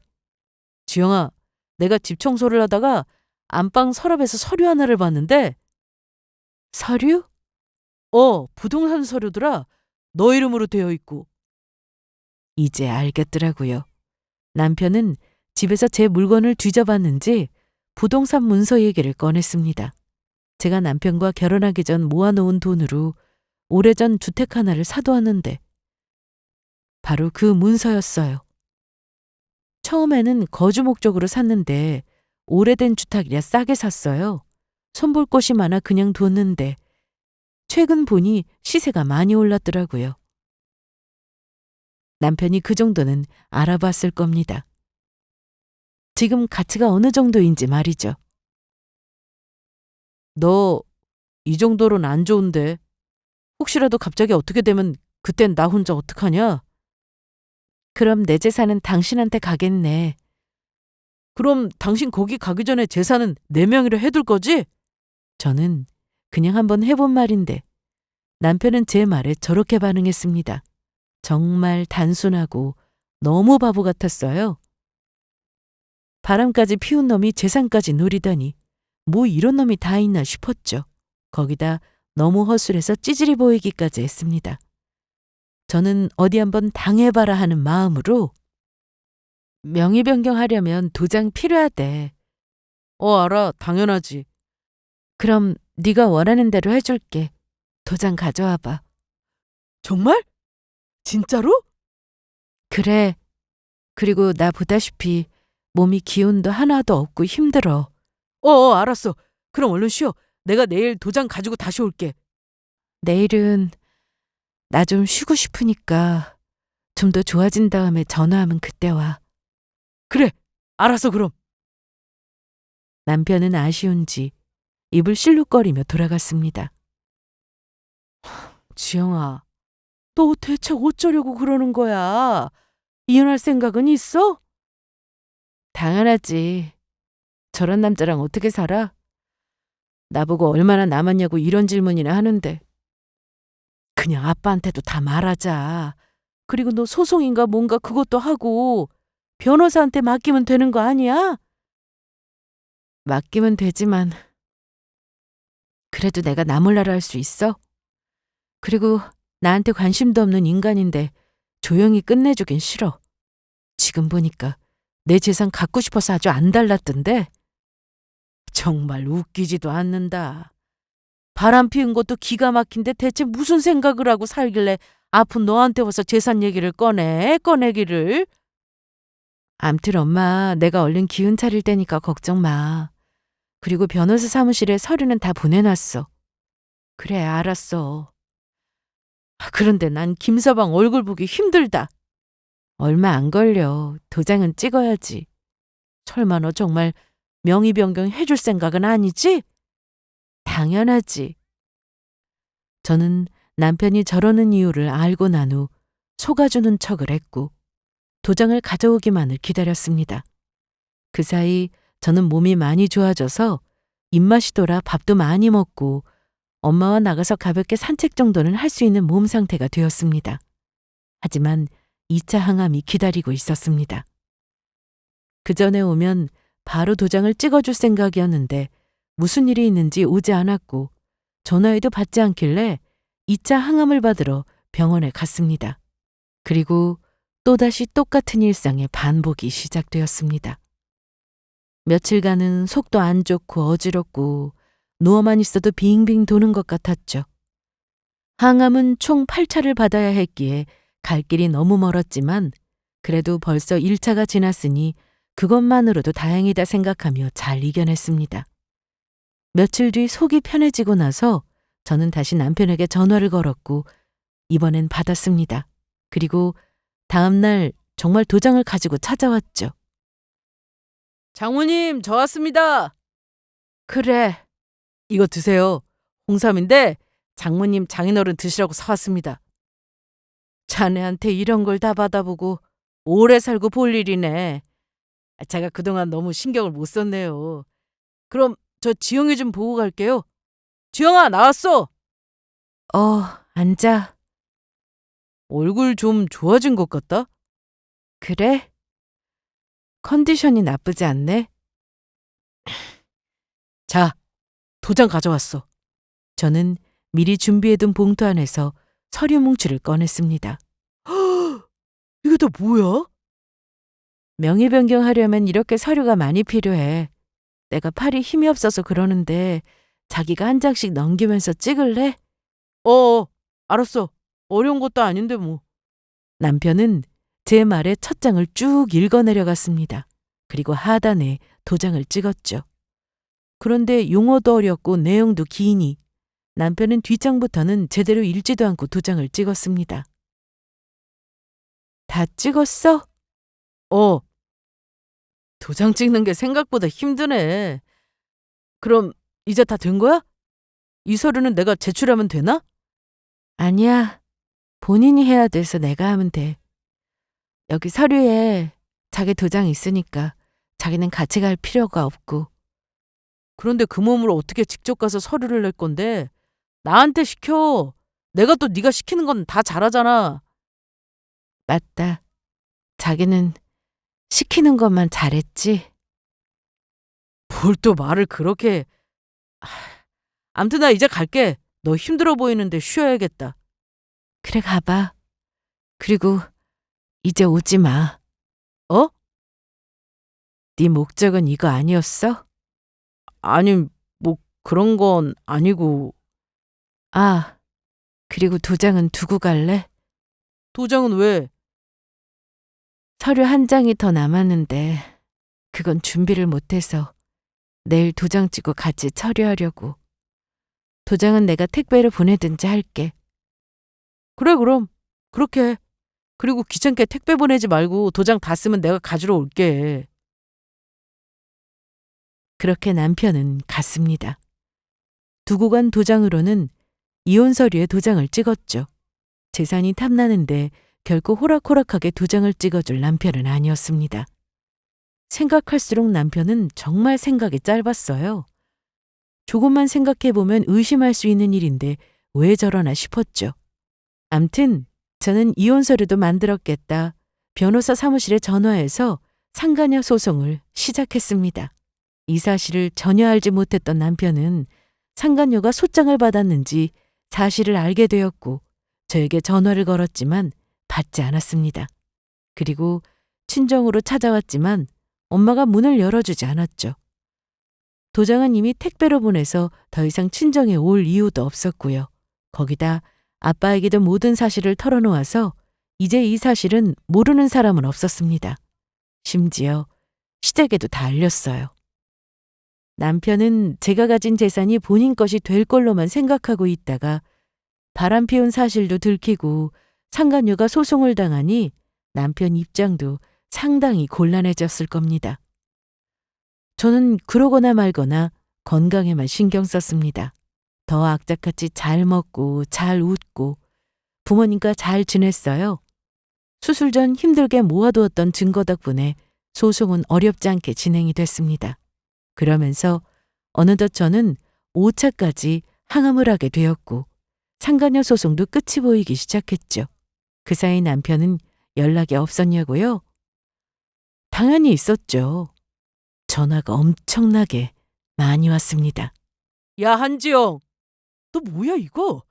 Speaker 1: 지영아, 내가 집 청소를 하다가 안방 서랍에서 서류 하나를 봤는데
Speaker 2: 서류? 부동산 서류더라. 너 이름으로 되어 있고.
Speaker 1: 이제 알겠더라고요. 남편은 집에서 제 물건을 뒤져봤는지 부동산 문서 얘기를 꺼냈습니다. 제가 남편과 결혼하기 전 모아놓은 돈으로 오래전 주택 하나를 사두었는데 바로 그 문서였어요. 처음에는 거주 목적으로 샀는데 오래된 주택이라 싸게 샀어요. 손볼 곳이 많아 그냥 뒀는데 최근 보니 시세가 많이 올랐더라고요. 남편이 그 정도는 알아봤을 겁니다. 지금 가치가 어느 정도인지 말이죠.
Speaker 2: 너 이 정도로는 안 좋은데. 혹시라도 갑자기 어떻게 되면 그땐 나 혼자 어떡하냐?
Speaker 1: 그럼 내 재산은 당신한테 가겠네.
Speaker 2: 그럼 당신 거기 가기 전에 재산은 내 명의로 해둘 거지?
Speaker 1: 저는 그냥 한번 해본 말인데 남편은 제 말에 저렇게 반응했습니다. 정말 단순하고 너무 바보 같았어요. 바람까지 피운 놈이 재산까지 노리다니 뭐 이런 놈이 다 있나 싶었죠. 거기다 너무 허술해서 찌질이 보이기까지 했습니다. 저는 어디 한번 당해봐라 하는 마음으로 명의 변경하려면 도장 필요하대.
Speaker 2: 알아. 당연하지.
Speaker 1: 그럼 네가 원하는 대로 해줄게. 도장 가져와봐.
Speaker 2: 정말? 진짜로?
Speaker 1: 그래. 그리고 나 보다시피 몸이 기운도 하나도 없고 힘들어.
Speaker 2: 알았어. 그럼 얼른 쉬어. 내가 내일 도장 가지고 다시 올게.
Speaker 1: 내일은 나 좀 쉬고 싶으니까 좀 더 좋아진 다음에 전화하면 그때 와.
Speaker 2: 그래. 알았어 그럼.
Speaker 1: 남편은 아쉬운지 입을 실룩거리며 돌아갔습니다.
Speaker 2: 지영아, 너 대체 어쩌려고 그러는 거야? 이혼할 생각은 있어?
Speaker 1: 당연하지. 저런 남자랑 어떻게 살아? 나보고 얼마나 남았냐고 이런 질문이나 하는데. 그냥 아빠한테도 다 말하자. 그리고 너 소송인가 뭔가 그것도 하고 변호사한테 맡기면 되는 거 아니야? 맡기면 되지만 그래도 내가 나 몰라라 할 수 있어? 그리고 나한테 관심도 없는 인간인데 조용히 끝내주긴 싫어. 지금 보니까 내 재산 갖고 싶어서 아주 안 달랐던데. 정말 웃기지도 않는다. 바람 피운 것도 기가 막힌데 대체 무슨 생각을 하고 살길래 아픈 너한테 와서 재산 얘기를 꺼내기를. 암튼 엄마, 내가 얼른 기운 차릴 테니까 걱정 마. 그리고 변호사 사무실에 서류는 다 보내놨어. 그래, 알았어. 그런데 난 김서방 얼굴 보기 힘들다. 얼마 안 걸려. 도장은 찍어야지. 설마 너 정말 명의 변경 해줄 생각은 아니지? 당연하지. 저는 남편이 저러는 이유를 알고 난 후 속아주는 척을 했고 도장을 가져오기만을 기다렸습니다. 그 사이 저는 몸이 많이 좋아져서 입맛이 돌아 밥도 많이 먹고 엄마와 나가서 가볍게 산책 정도는 할 수 있는 몸 상태가 되었습니다. 하지만 2차 항암이 기다리고 있었습니다. 그 전에 오면 바로 도장을 찍어줄 생각이었는데 무슨 일이 있는지 오지 않았고 전화해도 받지 않길래 2차 항암을 받으러 병원에 갔습니다. 그리고 또다시 똑같은 일상의 반복이 시작되었습니다. 며칠간은 속도 안 좋고 어지럽고 누워만 있어도 빙빙 도는 것 같았죠. 항암은 총 8차를 받아야 했기에 갈 길이 너무 멀었지만 그래도 벌써 1차가 지났으니 그것만으로도 다행이다 생각하며 잘 이겨냈습니다. 며칠 뒤 속이 편해지고 나서 저는 다시 남편에게 전화를 걸었고 이번엔 받았습니다. 그리고 다음 날 정말 도장을 가지고 찾아왔죠.
Speaker 2: 장모님, 저 왔습니다.
Speaker 1: 그래.
Speaker 2: 이거 드세요. 홍삼인데 장모님 장인어른 드시라고 사왔습니다.
Speaker 1: 자네한테 이런 걸 다 받아보고 오래 살고 볼 일이네.
Speaker 2: 제가 그동안 너무 신경을 못 썼네요. 그럼 저 지영이 좀 보고 갈게요. 지영아, 나왔어.
Speaker 1: 앉아.
Speaker 2: 얼굴 좀 좋아진 것 같다?
Speaker 1: 그래? 컨디션이 나쁘지 않네.
Speaker 2: 자, 도장 가져왔어.
Speaker 1: 저는 미리 준비해둔 봉투 안에서 서류 뭉치를 꺼냈습니다.
Speaker 2: 이게 다 뭐야?
Speaker 1: 명의 변경하려면 이렇게 서류가 많이 필요해. 내가 팔이 힘이 없어서 그러는데 자기가 한 장씩 넘기면서 찍을래?
Speaker 2: 알았어. 어려운 것도 아닌데 뭐.
Speaker 1: 남편은 제 말에 첫 장을 쭉 읽어내려갔습니다. 그리고 하단에 도장을 찍었죠. 그런데 용어도 어렵고 내용도 기니 남편은 뒷장부터는 제대로 읽지도 않고 도장을 찍었습니다. 다 찍었어?
Speaker 2: 도장 찍는 게 생각보다 힘드네. 그럼 이제 다 된 거야? 이 서류는 내가 제출하면 되나?
Speaker 1: 아니야. 본인이 해야 돼서 내가 하면 돼. 여기 서류에 자기 도장 있으니까 자기는 같이 갈 필요가 없고.
Speaker 2: 그런데 그 몸으로 어떻게 직접 가서 서류를 낼 건데? 나한테 시켜. 내가 또 네가 시키는 건 다 잘하잖아.
Speaker 1: 맞다. 자기는 시키는 것만 잘했지.
Speaker 2: 뭘 또 말을 그렇게. 암튼 나 이제 갈게. 너 힘들어 보이는데 쉬어야겠다.
Speaker 1: 그래, 가봐. 그리고 이제 오지 마.
Speaker 2: 어?
Speaker 1: 네 목적은 이거 아니었어?
Speaker 2: 아니, 뭐 그런 건 아니고.
Speaker 1: 아, 그리고 도장은 두고 갈래?
Speaker 2: 도장은 왜?
Speaker 1: 서류 한 장이 더 남았는데 그건 준비를 못해서 내일 도장 찍고 같이 처리하려고. 도장은 내가 택배로 보내든지 할게.
Speaker 2: 그래, 그럼. 그렇게 해. 그리고 귀찮게 택배 보내지 말고 도장 다 쓰면 내가 가지러 올게.
Speaker 1: 그렇게 남편은 갔습니다. 두고 간 도장으로는 이혼 서류에 도장을 찍었죠. 재산이 탐나는데 결코 호락호락하게 도장을 찍어줄 남편은 아니었습니다. 생각할수록 남편은 정말 생각이 짧았어요. 조금만 생각해보면 의심할 수 있는 일인데 왜 저러나 싶었죠. 암튼 저는 이혼 서류도 만들었겠다. 변호사 사무실에 전화해서 상간녀 소송을 시작했습니다. 이 사실을 전혀 알지 못했던 남편은 상간녀가 소장을 받았는지 사실을 알게 되었고 저에게 전화를 걸었지만 받지 않았습니다. 그리고 친정으로 찾아왔지만 엄마가 문을 열어주지 않았죠. 도장은 이미 택배로 보내서 더 이상 친정에 올 이유도 없었고요. 거기다 아빠에게도 모든 사실을 털어놓아서 이제 이 사실은 모르는 사람은 없었습니다. 심지어 시댁에도 다 알렸어요. 남편은 제가 가진 재산이 본인 것이 될 걸로만 생각하고 있다가 바람 피운 사실도 들키고 상간녀가 소송을 당하니 남편 입장도 상당히 곤란해졌을 겁니다. 저는 그러거나 말거나 건강에만 신경 썼습니다. 더 악착같이 잘 먹고 잘 웃고 부모님과 잘 지냈어요. 수술 전 힘들게 모아두었던 증거 덕분에 소송은 어렵지 않게 진행이 됐습니다. 그러면서 어느덧 저는 5차까지 항암을 하게 되었고 상간녀 소송도 끝이 보이기 시작했죠. 그 사이 남편은 연락이 없었냐고요? 당연히 있었죠. 전화가 엄청나게 많이 왔습니다.
Speaker 2: 야, 한지영. 너 뭐야 이거?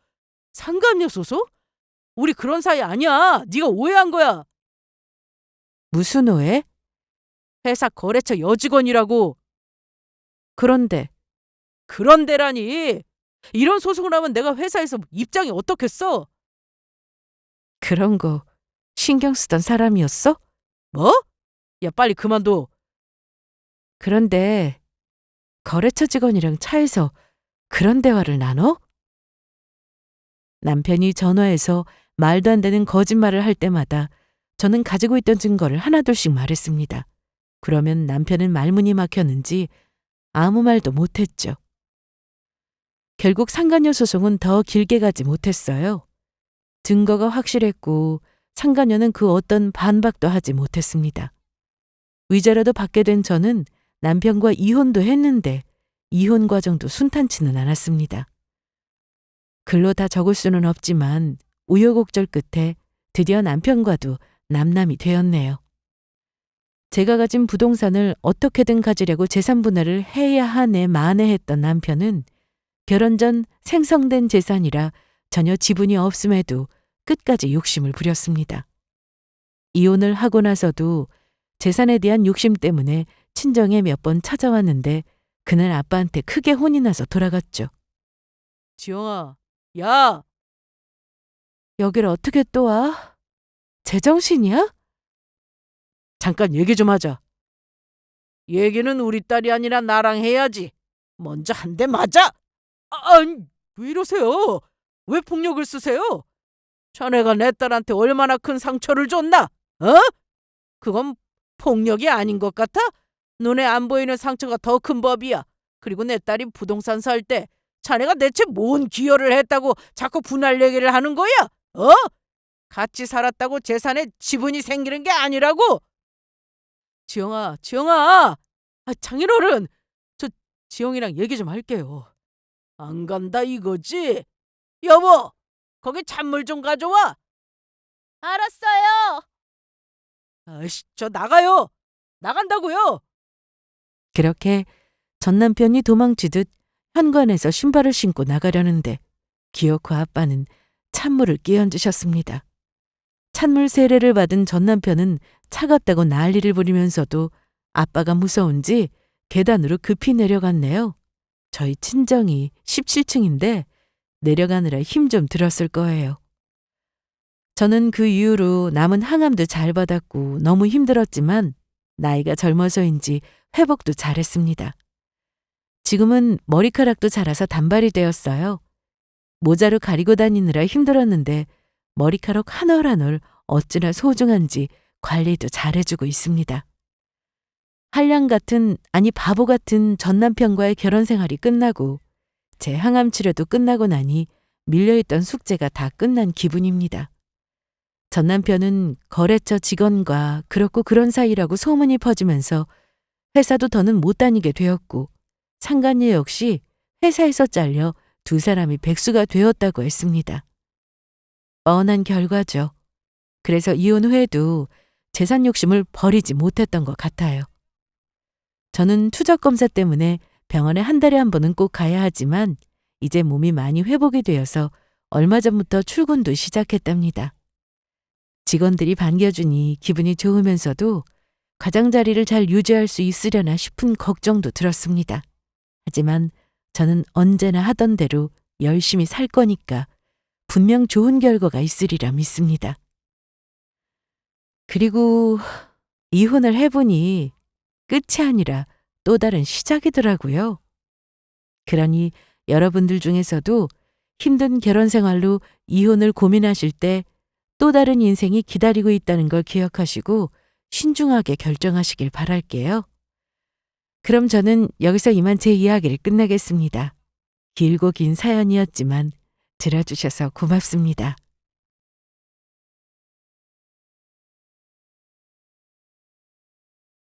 Speaker 2: 상감녀 소송? 우리 그런 사이 아니야. 네가 오해한 거야.
Speaker 1: 무슨 오해?
Speaker 2: 회사 거래처 여직원이라고. 그런데라니. 이런 소송을 하면 내가 회사에서 입장이 어떻겠어?
Speaker 1: 그런 거 신경 쓰던 사람이었어?
Speaker 2: 뭐? 야, 빨리 그만둬.
Speaker 1: 그런데 거래처 직원이랑 차에서 그런 대화를 나눠? 남편이 전화해서 말도 안 되는 거짓말을 할 때마다 저는 가지고 있던 증거를 하나둘씩 말했습니다. 그러면 남편은 말문이 막혔는지 아무 말도 못했죠. 결국 상간녀 소송은 더 길게 가지 못했어요. 증거가 확실했고 상간녀는 그 어떤 반박도 하지 못했습니다. 위자료도 받게 된 저는 남편과 이혼도 했는데 이혼 과정도 순탄치는 않았습니다. 글로 다 적을 수는 없지만 우여곡절 끝에 드디어 남편과도 남남이 되었네요. 제가 가진 부동산을 어떻게든 가지려고 재산 분할을 해야 하네 마네 했던 남편은 결혼 전 생성된 재산이라 전혀 지분이 없음에도 끝까지 욕심을 부렸습니다. 이혼을 하고 나서도 재산에 대한 욕심 때문에 친정에 몇 번 찾아왔는데 그날 아빠한테 크게 혼이 나서 돌아갔죠.
Speaker 2: 지영아, 야!
Speaker 1: 여길 어떻게 또 와? 제정신이야?
Speaker 2: 잠깐 얘기 좀 하자. 얘기는 우리 딸이 아니라 나랑 해야지. 먼저 한 대 맞아! 아니, 왜 이러세요? 왜 폭력을 쓰세요? 자네가 내 딸한테 얼마나 큰 상처를 줬나? 어? 그건 폭력이 아닌 것 같아? 눈에 안 보이는 상처가 더 큰 법이야. 그리고 내 딸이 부동산 살 때 자네가 대체 뭔 기여를 했다고 자꾸 분할 얘기를 하는 거야? 어? 같이 살았다고 재산에 지분이 생기는 게 아니라고? 지영아, 지영아! 장인어른! 저 지영이랑 얘기 좀 할게요. 안 간다 이거지? 여보, 거기 찬물 좀 가져와.
Speaker 3: 알았어요.
Speaker 2: 아이씨, 저 나가요. 나간다고요.
Speaker 1: 그렇게 전 남편이 도망치듯 현관에서 신발을 신고 나가려는데 기어코 아빠는 찬물을 끼얹으셨습니다. 찬물 세례를 받은 전 남편은 차갑다고 난리를 부리면서도 아빠가 무서운지 계단으로 급히 내려갔네요. 저희 친정이 17층인데 내려가느라 힘 좀 들었을 거예요. 저는 그 이후로 남은 항암도 잘 받았고 너무 힘들었지만 나이가 젊어서인지 회복도 잘했습니다. 지금은 머리카락도 자라서 단발이 되었어요. 모자로 가리고 다니느라 힘들었는데 머리카락 한 올 한 올 어찌나 소중한지 관리도 잘해주고 있습니다. 한량 같은 아니 바보 같은 전 남편과의 결혼 생활이 끝나고 제 항암 치료도 끝나고 나니 밀려있던 숙제가 다 끝난 기분입니다. 전 남편은 거래처 직원과 그렇고 그런 사이라고 소문이 퍼지면서 회사도 더는 못 다니게 되었고 상간녀 역시 회사에서 잘려 두 사람이 백수가 되었다고 했습니다. 뻔한 결과죠. 그래서 이혼 후에도 재산 욕심을 버리지 못했던 것 같아요. 저는 투적 검사 때문에 병원에 한 달에 한 번은 꼭 가야 하지만 이제 몸이 많이 회복이 되어서 얼마 전부터 출근도 시작했답니다. 직원들이 반겨주니 기분이 좋으면서도 가장자리를 잘 유지할 수 있으려나 싶은 걱정도 들었습니다. 하지만 저는 언제나 하던 대로 열심히 살 거니까 분명 좋은 결과가 있으리라 믿습니다. 그리고 이혼을 해보니 끝이 아니라 또 다른 시작이더라고요. 그러니 여러분들 중에서도 힘든 결혼 생활로 이혼을 고민하실 때 또 다른 인생이 기다리고 있다는 걸 기억하시고 신중하게 결정하시길 바랄게요. 그럼 저는 여기서 이만 제 이야기를 끝내겠습니다. 길고 긴 사연이었지만 들어주셔서 고맙습니다.